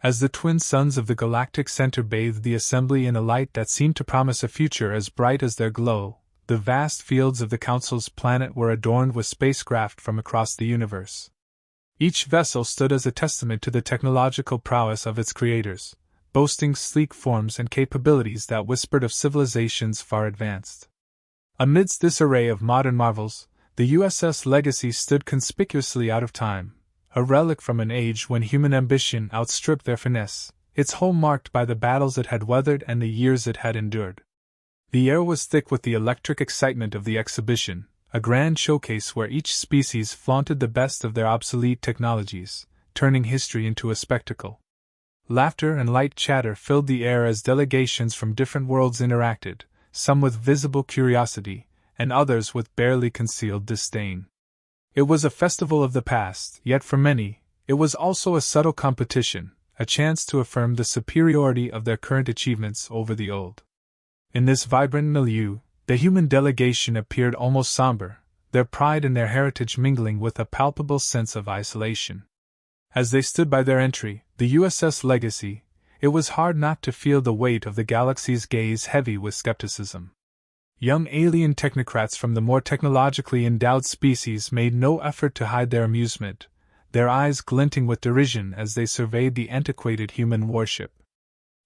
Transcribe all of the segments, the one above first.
As the twin suns of the galactic center bathed the assembly in a light that seemed to promise a future as bright as their glow, the vast fields of the Council's planet were adorned with spacecraft from across the universe. Each vessel stood as a testament to the technological prowess of its creators, boasting sleek forms and capabilities that whispered of civilizations far advanced. Amidst this array of modern marvels, the USS Legacy stood conspicuously out of time, a relic from an age when human ambition outstripped their finesse, its hull marked by the battles it had weathered and the years it had endured. The air was thick with the electric excitement of the exhibition, a grand showcase where each species flaunted the best of their obsolete technologies, turning history into a spectacle. Laughter and light chatter filled the air as delegations from different worlds interacted, some with visible curiosity, and others with barely concealed disdain. It was a festival of the past, yet for many, it was also a subtle competition, a chance to affirm the superiority of their current achievements over the old. In this vibrant milieu, the human delegation appeared almost somber, their pride in their heritage mingling with a palpable sense of isolation. As they stood by their entry, the USS Legacy, it was hard not to feel the weight of the galaxy's gaze heavy with skepticism. Young alien technocrats from the more technologically endowed species made no effort to hide their amusement, their eyes glinting with derision as they surveyed the antiquated human warship.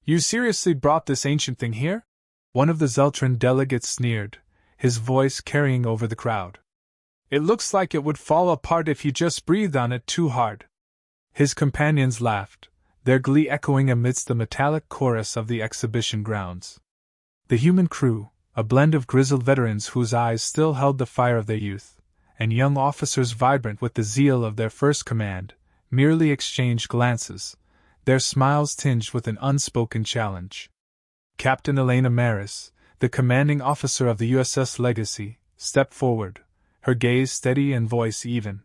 "You seriously brought this ancient thing here?" One of the Zeltran delegates sneered, his voice carrying over the crowd. "It looks like it would fall apart if you just breathed on it too hard." His companions laughed, their glee echoing amidst the metallic chorus of the exhibition grounds. The human crew, a blend of grizzled veterans whose eyes still held the fire of their youth, and young officers vibrant with the zeal of their first command, merely exchanged glances, their smiles tinged with an unspoken challenge. Captain Elena Maris, the commanding officer of the USS Legacy, stepped forward, her gaze steady and voice even.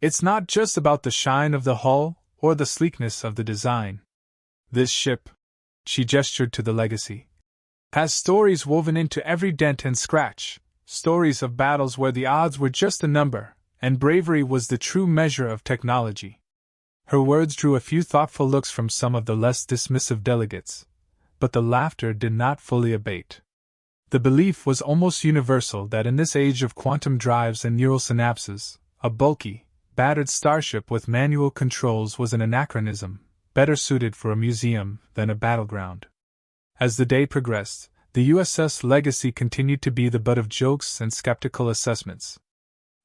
"It's not just about the shine of the hull or the sleekness of the design. This ship," she gestured to the Legacy, "has stories woven into every dent and scratch, stories of battles where the odds were just a number, and bravery was the true measure of technology." Her words drew a few thoughtful looks from some of the less dismissive delegates, but the laughter did not fully abate. The belief was almost universal that in this age of quantum drives and neural synapses, a bulky, battered starship with manual controls was an anachronism, better suited for a museum than a battleground. As the day progressed, the USS Legacy continued to be the butt of jokes and skeptical assessments.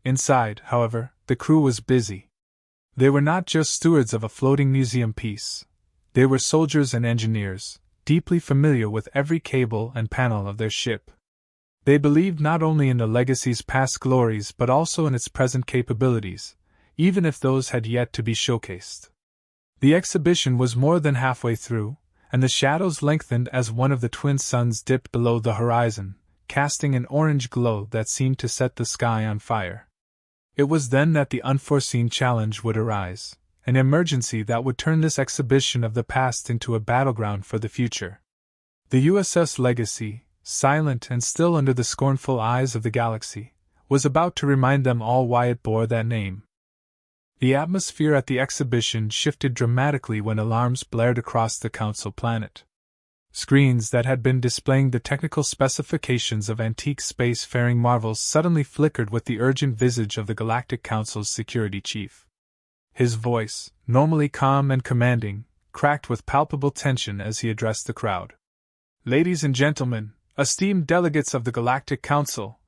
Inside, however, the crew was busy. They were not just stewards of a floating museum piece. They were soldiers and engineers, deeply familiar with every cable and panel of their ship. They believed not only in the Legacy's past glories but also in its present capabilities, even if those had yet to be showcased. The exhibition was more than halfway through, and the shadows lengthened as one of the twin suns dipped below the horizon, casting an orange glow that seemed to set the sky on fire. It was then that the unforeseen challenge would arise, an emergency that would turn this exhibition of the past into a battleground for the future. The USS Legacy, silent and still under the scornful eyes of the galaxy, was about to remind them all why it bore that name. The atmosphere at the exhibition shifted dramatically when alarms blared across the Council planet. Screens that had been displaying the technical specifications of antique space-faring marvels suddenly flickered with the urgent visage of the Galactic Council's security chief. His voice, normally calm and commanding, cracked with palpable tension as he addressed the crowd. "Ladies and gentlemen, esteemed delegates of the Galactic Council,"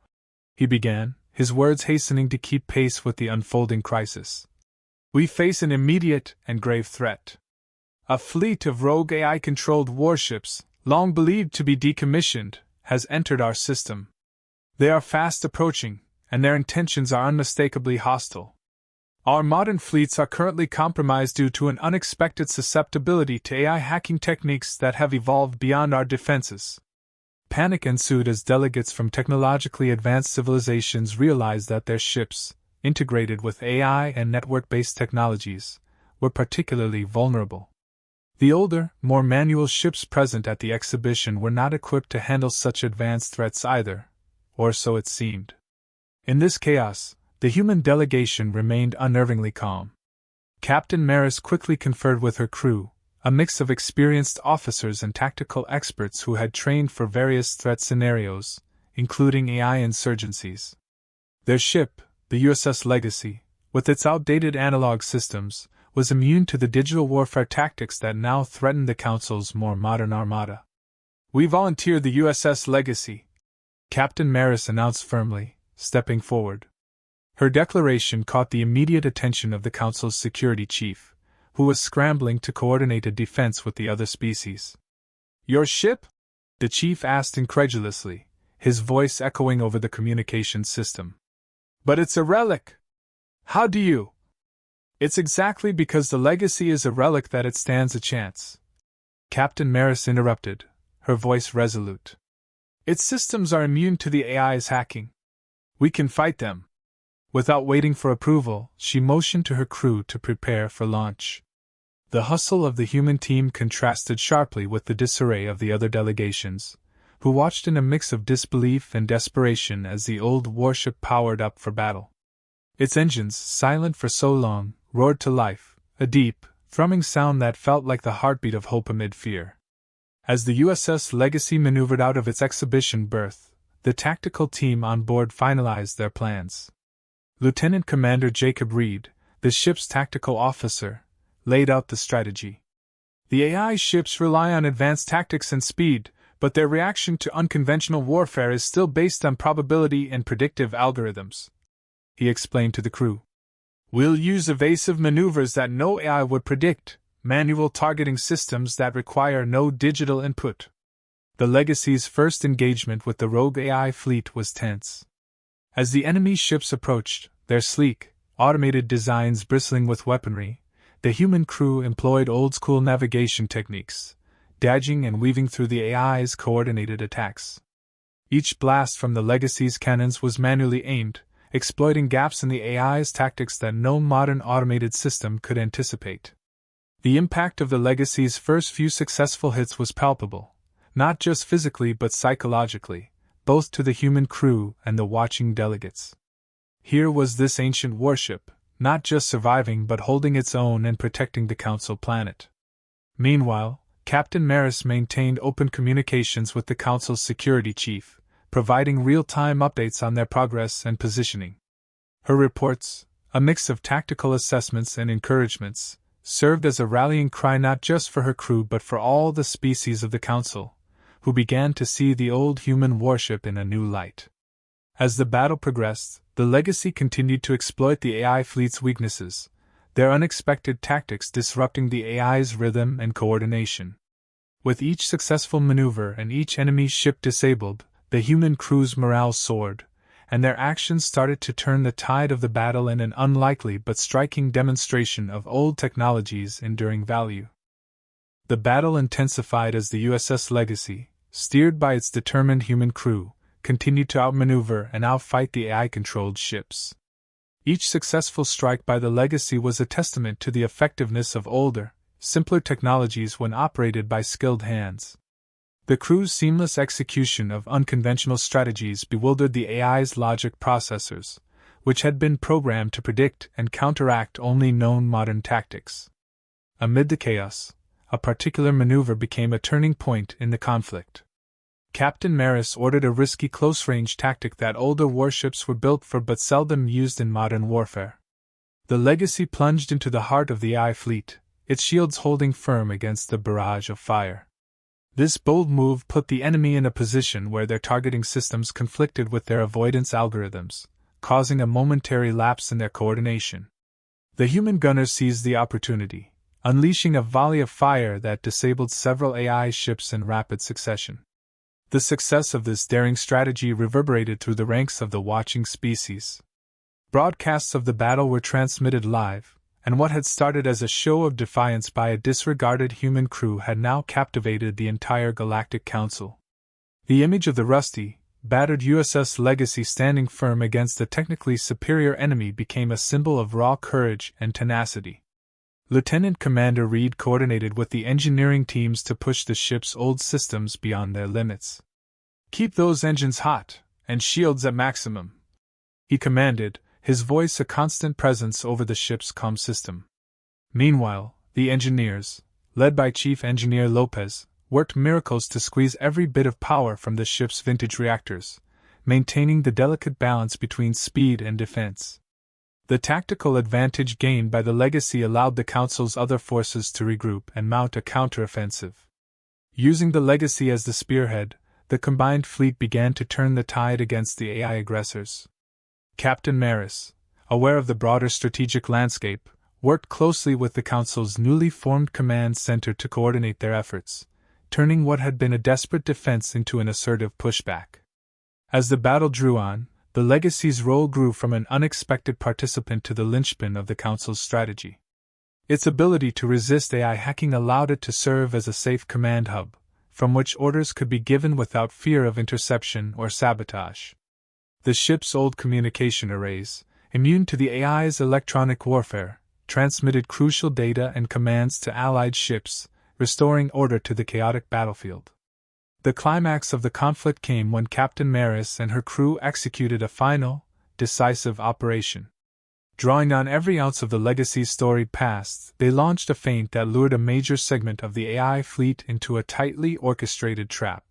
he began, his words hastening to keep pace with the unfolding crisis. "We face an immediate and grave threat. A fleet of rogue AI-controlled warships, long believed to be decommissioned, has entered our system. They are fast approaching, and their intentions are unmistakably hostile. Our modern fleets are currently compromised due to an unexpected susceptibility to AI hacking techniques that have evolved beyond our defenses." Panic ensued as delegates from technologically advanced civilizations realized that their ships, integrated with AI and network-based technologies, were particularly vulnerable. The older, more manual ships present at the exhibition were not equipped to handle such advanced threats either, or so it seemed. In this chaos, the human delegation remained unnervingly calm. Captain Maris quickly conferred with her crew, a mix of experienced officers and tactical experts who had trained for various threat scenarios, including AI insurgencies. Their ship, the USS Legacy, with its outdated analog systems, was immune to the digital warfare tactics that now threatened the Council's more modern armada. "We volunteer the USS Legacy," Captain Maris announced firmly, stepping forward. Her declaration caught the immediate attention of the Council's security chief, who was scrambling to coordinate a defense with the other species. "Your ship?" the chief asked incredulously, his voice echoing over the communications system. "But it's a relic! How do you—" "It's exactly because the Legacy is a relic that it stands a chance," Captain Maris interrupted, her voice resolute. "Its systems are immune to the AI's hacking. We can fight them." Without waiting for approval, she motioned to her crew to prepare for launch. The hustle of the human team contrasted sharply with the disarray of the other delegations, who watched in a mix of disbelief and desperation as the old warship powered up for battle. Its engines, silent for so long, roared to life, a deep, thrumming sound that felt like the heartbeat of hope amid fear. As the USS Legacy maneuvered out of its exhibition berth, the tactical team on board finalized their plans. Lieutenant Commander Jacob Reed, the ship's tactical officer, laid out the strategy. "The AI ships rely on advanced tactics and speed, but their reaction to unconventional warfare is still based on probability and predictive algorithms," he explained to the crew. "We'll use evasive maneuvers that no AI would predict, manual targeting systems that require no digital input." The Legacy's first engagement with the rogue AI fleet was tense. As the enemy ships approached, their sleek, automated designs bristling with weaponry, the human crew employed old-school navigation techniques, dodging and weaving through the AI's coordinated attacks. Each blast from the Legacy's cannons was manually aimed, exploiting gaps in the AI's tactics that no modern automated system could anticipate. The impact of the Legacy's first few successful hits was palpable, not just physically but psychologically, both to the human crew and the watching delegates. Here was this ancient warship, not just surviving but holding its own and protecting the Council planet. Meanwhile, Captain Maris maintained open communications with the Council's security chief, providing real-time updates on their progress and positioning. Her reports, a mix of tactical assessments and encouragements, served as a rallying cry not just for her crew but for all the species of the Council, who began to see the old human warship in a new light. As the battle progressed, the Legacy continued to exploit the AI fleet's weaknesses, their unexpected tactics disrupting the AI's rhythm and coordination. With each successful maneuver and each enemy ship disabled, the human crew's morale soared, and their actions started to turn the tide of the battle in an unlikely but striking demonstration of old technology's enduring value. The battle intensified as the USS Legacy, steered by its determined human crew, continued to outmaneuver and outfight the AI-controlled ships. Each successful strike by the Legacy was a testament to the effectiveness of older, simpler technologies when operated by skilled hands. The crew's seamless execution of unconventional strategies bewildered the AI's logic processors, which had been programmed to predict and counteract only known modern tactics. Amid the chaos, a particular maneuver became a turning point in the conflict. Captain Maris ordered a risky close-range tactic that older warships were built for but seldom used in modern warfare. The Legacy plunged into the heart of the AI fleet, its shields holding firm against the barrage of fire. This bold move put the enemy in a position where their targeting systems conflicted with their avoidance algorithms, causing a momentary lapse in their coordination. The human gunners seized the opportunity, unleashing a volley of fire that disabled several AI ships in rapid succession. The success of this daring strategy reverberated through the ranks of the watching species. Broadcasts of the battle were transmitted live, and what had started as a show of defiance by a disregarded human crew had now captivated the entire Galactic Council. The image of the rusty, battered USS Legacy standing firm against a technically superior enemy became a symbol of raw courage and tenacity. Lieutenant Commander Reed coordinated with the engineering teams to push the ship's old systems beyond their limits. "Keep those engines hot, and shields at maximum," he commanded, his voice a constant presence over the ship's comm system. Meanwhile, the engineers, led by Chief Engineer Lopez, worked miracles to squeeze every bit of power from the ship's vintage reactors, maintaining the delicate balance between speed and defense. The tactical advantage gained by the Legacy allowed the Council's other forces to regroup and mount a counteroffensive. Using the Legacy as the spearhead, the combined fleet began to turn the tide against the AI aggressors. Captain Maris, aware of the broader strategic landscape, worked closely with the Council's newly formed command center to coordinate their efforts, turning what had been a desperate defense into an assertive pushback. As the battle drew on, the Legacy's role grew from an unexpected participant to the linchpin of the Council's strategy. Its ability to resist AI hacking allowed it to serve as a safe command hub, from which orders could be given without fear of interception or sabotage. The ship's old communication arrays, immune to the AI's electronic warfare, transmitted crucial data and commands to Allied ships, restoring order to the chaotic battlefield. The climax of the conflict came when Captain Maris and her crew executed a final, decisive operation. Drawing on every ounce of the Legacy's storied past, they launched a feint that lured a major segment of the AI fleet into a tightly orchestrated trap.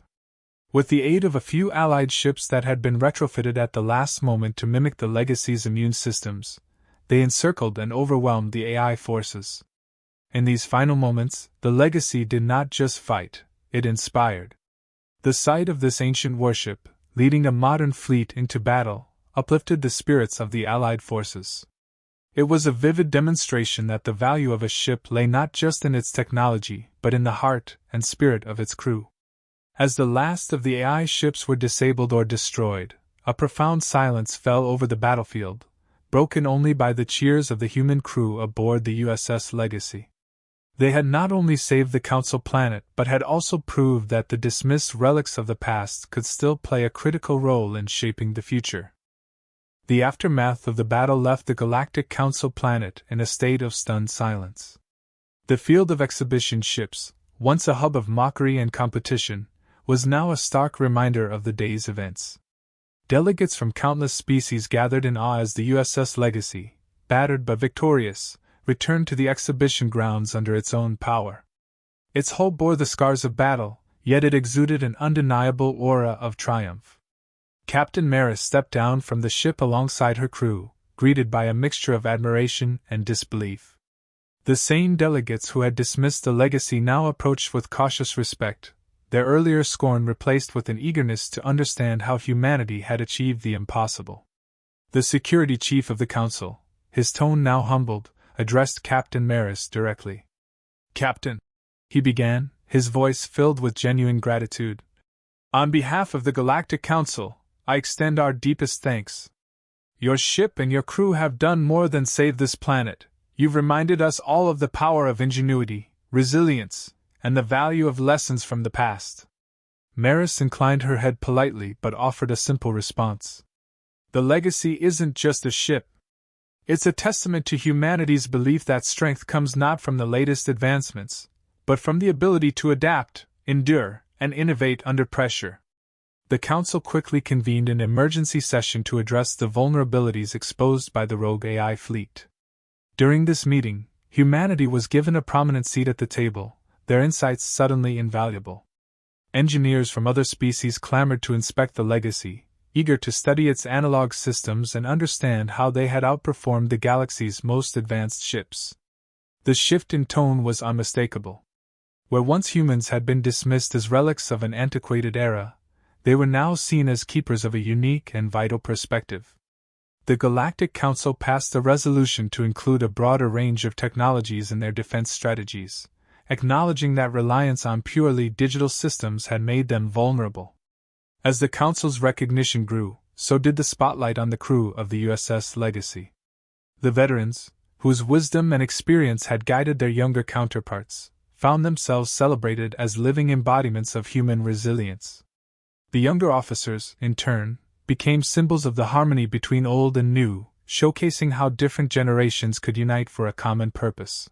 With the aid of a few Allied ships that had been retrofitted at the last moment to mimic the Legacy's immune systems, they encircled and overwhelmed the AI forces. In these final moments, the Legacy did not just fight, it inspired. The sight of this ancient warship, leading a modern fleet into battle, uplifted the spirits of the Allied forces. It was a vivid demonstration that the value of a ship lay not just in its technology, but in the heart and spirit of its crew. As the last of the AI ships were disabled or destroyed, a profound silence fell over the battlefield, broken only by the cheers of the human crew aboard the USS Legacy. They had not only saved the Council planet but had also proved that the dismissed relics of the past could still play a critical role in shaping the future. The aftermath of the battle left the Galactic Council planet in a state of stunned silence. The field of exhibition ships, once a hub of mockery and competition, was now a stark reminder of the day's events. Delegates from countless species gathered in awe as the USS Legacy, battered but victorious, returned to the exhibition grounds under its own power. Its hull bore the scars of battle, yet it exuded an undeniable aura of triumph. Captain Maris stepped down from the ship alongside her crew, greeted by a mixture of admiration and disbelief. The same delegates who had dismissed the Legacy now approached with cautious respect, their earlier scorn replaced with an eagerness to understand how humanity had achieved the impossible. The security chief of the Council, his tone now humbled, addressed Captain Maris directly. "Captain," he began, his voice filled with genuine gratitude. "On behalf of the Galactic Council, I extend our deepest thanks. Your ship and your crew have done more than save this planet. You've reminded us all of the power of ingenuity, resilience, and the value of lessons from the past." Maris inclined her head politely but offered a simple response. "The Legacy isn't just a ship. It's a testament to humanity's belief that strength comes not from the latest advancements, but from the ability to adapt, endure, and innovate under pressure." The Council quickly convened an emergency session to address the vulnerabilities exposed by the rogue AI fleet. During this meeting, humanity was given a prominent seat at the table, their insights suddenly invaluable. Engineers from other species clamored to inspect the Legacy, eager to study its analog systems and understand how they had outperformed the galaxy's most advanced ships. The shift in tone was unmistakable. Where once humans had been dismissed as relics of an antiquated era, they were now seen as keepers of a unique and vital perspective. The Galactic Council passed a resolution to include a broader range of technologies in their defense strategies, acknowledging that reliance on purely digital systems had made them vulnerable. As the Council's recognition grew, so did the spotlight on the crew of the USS Legacy. The veterans, whose wisdom and experience had guided their younger counterparts, found themselves celebrated as living embodiments of human resilience. The younger officers, in turn, became symbols of the harmony between old and new, showcasing how different generations could unite for a common purpose.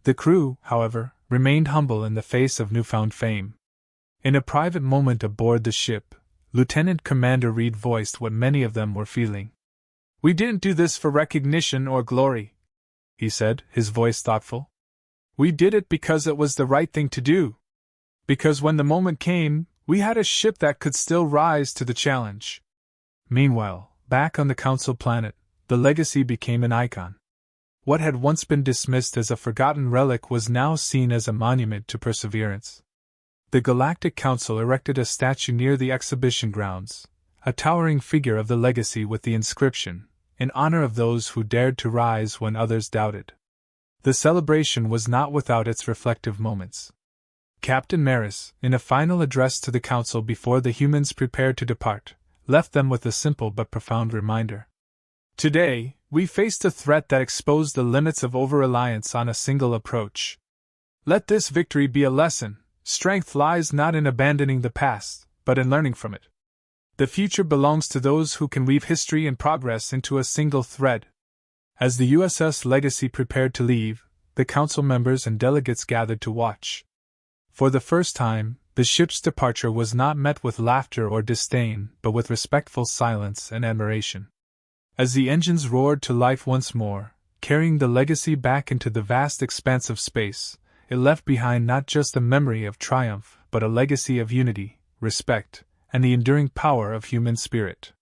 The crew, however, remained humble in the face of newfound fame. In a private moment aboard the ship, Lieutenant Commander Reed voiced what many of them were feeling. "We didn't do this for recognition or glory," he said, his voice thoughtful. We did it because it was the right thing to do. Because when the moment came, we had a ship that could still rise to the challenge. Meanwhile, back on the Council planet, the Legacy became an icon. What had once been dismissed as a forgotten relic was now seen as a monument to perseverance. The Galactic Council erected a statue near the exhibition grounds, a towering figure of the Legacy with the inscription, "In honor of those who dared to rise when others doubted." The celebration was not without its reflective moments. Captain Maris, in a final address to the Council before the humans prepared to depart, left them with a simple but profound reminder. Today, we faced a threat that exposed the limits of over-reliance on a single approach. Let this victory be a lesson. Strength lies not in abandoning the past, but in learning from it. The future belongs to those who can weave history and progress into a single thread. As the USS Legacy prepared to leave, the Council members and delegates gathered to watch. For the first time, the ship's departure was not met with laughter or disdain, but with respectful silence and admiration. As the engines roared to life once more, carrying the Legacy back into the vast expanse of space, it left behind not just a memory of triumph, but a legacy of unity, respect, and the enduring power of human spirit.